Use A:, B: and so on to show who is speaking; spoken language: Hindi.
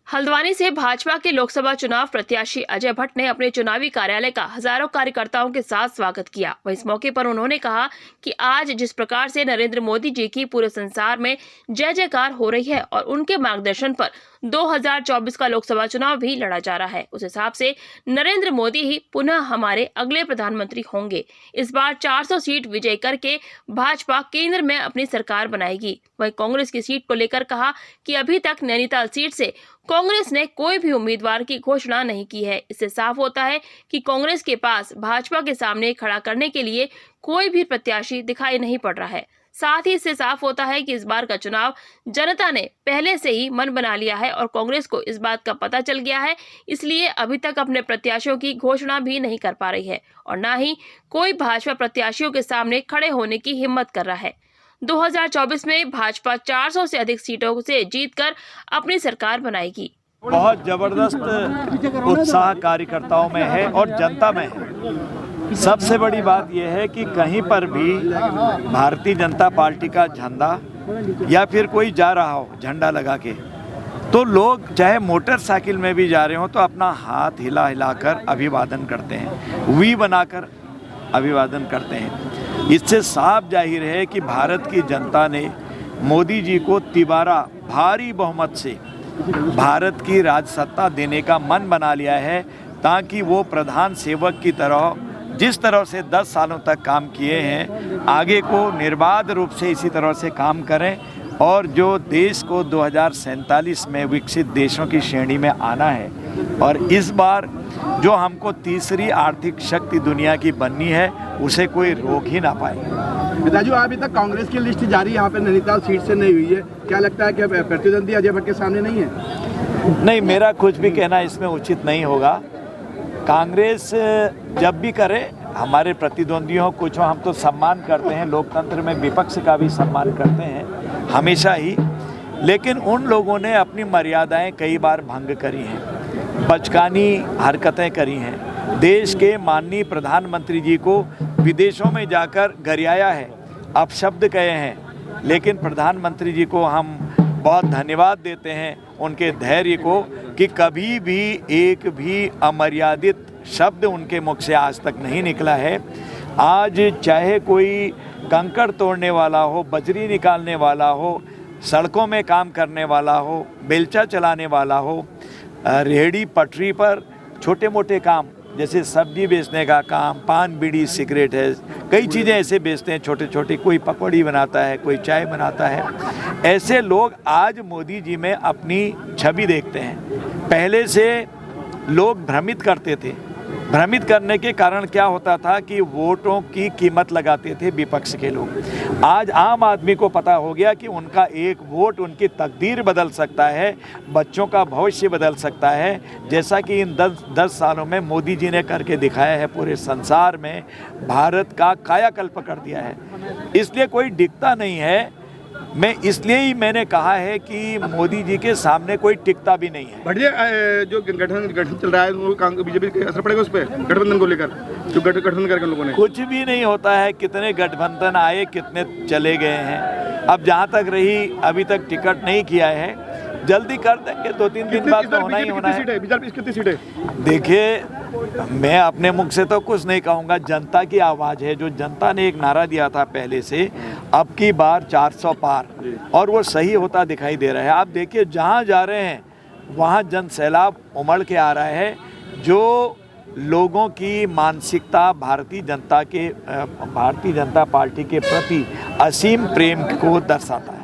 A: हल्द्वानी से भाजपा के लोकसभा चुनाव प्रत्याशी अजय भट्ट ने अपने चुनावी कार्यालय का हजारों कार्यकर्ताओं के साथ स्वागत किया। वहीं इस मौके पर उन्होंने कहा कि आज जिस प्रकार से नरेंद्र मोदी जी की पूरे संसार में जय जयकार हो रही है और उनके मार्गदर्शन पर 2024 का लोकसभा चुनाव भी लड़ा जा रहा है, उस हिसाब से नरेंद्र मोदी ही पुनः हमारे अगले प्रधानमंत्री होंगे। इस बार 400 सीट विजय करके भाजपा केंद्र में अपनी सरकार बनाएगी। वहीं कांग्रेस की सीट को लेकर कहा कि अभी तक नैनीताल सीट से कांग्रेस ने कोई भी उम्मीदवार की घोषणा नहीं की है। इससे साफ होता है कि कांग्रेस के पास भाजपा के सामने खड़ा करने के लिए कोई भी प्रत्याशी दिखाई नहीं पड़ रहा है। साथ ही इससे साफ होता है कि इस बार का चुनाव जनता ने पहले से ही मन बना लिया है और कांग्रेस को इस बात का पता चल गया है, इसलिए अभी तक अपने प्रत्याशियों की घोषणा भी नहीं कर पा रही है और न ही कोई भाजपा प्रत्याशियों के सामने खड़े होने की हिम्मत कर रहा है। 2024 में भाजपा 400 से अधिक सीटों से जीतकर अपनी सरकार बनाएगी।
B: बहुत जबरदस्त उत्साह कार्यकर्ताओं में है और जनता में है। सबसे बड़ी बात यह है कि कहीं पर भी भारतीय जनता पार्टी का झंडा या फिर कोई जा रहा हो झंडा लगा के, तो लोग चाहे मोटरसाइकिल में भी जा रहे हो तो अपना हाथ हिला हिलाकर अभिवादन करते हैं, वी बनाकर अभिवादन करते हैं। इससे साफ जाहिर है कि भारत की जनता ने मोदी जी को तिबारा भारी बहुमत से भारत की राजसत्ता देने का मन बना लिया है, ताकि वो प्रधान सेवक की तरह जिस तरह से 10 सालों तक काम किए हैं आगे को निर्बाध रूप से इसी तरह से काम करें और जो देश को 2047 में विकसित देशों की श्रेणी में आना है और इस बार जो हमको तीसरी आर्थिक शक्ति दुनिया की बननी है उसे कोई रोक ही ना पाए।
C: पिताजी, अभी तक कांग्रेस की लिस्ट जारी यहाँ पे नैनीताल सीट से नहीं हुई है, क्या लगता है कि प्रतिद्वंदी अजय भट्ट के सामने नहीं है?
B: नहीं, मेरा कुछ भी कहना इसमें उचित नहीं होगा। कांग्रेस जब भी करे, हमारे प्रतिद्वंदियों कुछ हम तो सम्मान करते हैं, लोकतंत्र में विपक्ष का भी सम्मान करते हैं हमेशा ही, लेकिन उन लोगों ने अपनी मर्यादाएं कई बार भंग करी हैं, बचकानी हरकतें करी हैं, देश के माननीय प्रधानमंत्री जी को विदेशों में जाकर गरियाया है, अपशब्द कहे हैं। लेकिन प्रधानमंत्री जी को हम बहुत धन्यवाद देते हैं उनके धैर्य को कि कभी भी एक भी अमर्यादित शब्द उनके मुख से आज तक नहीं निकला है। आज चाहे कोई कंकड़ तोड़ने वाला हो, बजरी निकालने वाला हो, सड़कों में काम करने वाला हो, बेलचा चलाने वाला हो, रेहड़ी पटरी पर छोटे मोटे काम जैसे सब्जी बेचने का काम, पान बीड़ी सिगरेट है, कई चीज़ें ऐसे बेचते हैं छोटे छोटे, कोई पकौड़ी बनाता है, कोई चाय बनाता है, ऐसे लोग आज मोदी जी में अपनी छवि देखते हैं। पहले से लोग भ्रमित करते थे, भ्रमित करने के कारण क्या होता था कि वोटों की कीमत लगाते थे विपक्ष के लोग। आज आम आदमी को पता हो गया कि उनका एक वोट उनकी तकदीर बदल सकता है, बच्चों का भविष्य बदल सकता है, जैसा कि इन 10 सालों में मोदी जी ने करके दिखाया है। पूरे संसार में भारत का कायाकल्प कर दिया है। इसलिए कोई दिखता नहीं है। मैं इसलिए ही मैंने कहा है कि मोदी जी के सामने कोई टिकता भी नहीं है।
C: बढ़िया, जो गठन चल रहा है वो बीजेपी का असर पड़ेगा उस पर, गठबंधन को लेकर जो गठबंधन करके लोगों ने?
B: कुछ भी नहीं होता है। कितने गठबंधन आए, कितने चले गए हैं। अब जहाँ तक रही, अभी तक टिकट नहीं किया है, जल्दी कर देंगे, 2-3 दिन बाद तो होना ही होना है।
C: कितनी सीटें?
B: देखिए, मैं अपने मुख से तो कुछ नहीं कहूँगा, जनता की आवाज़ है। जो जनता ने एक नारा दिया था पहले से, अब की बार 400 पार, और वो सही होता दिखाई दे रहा है। आप देखिए, जहाँ जा रहे हैं वहाँ जन सैलाब उमड़ के आ रहा है, जो लोगों की मानसिकता भारतीय जनता पार्टी के प्रति असीम प्रेम को दर्शाता है।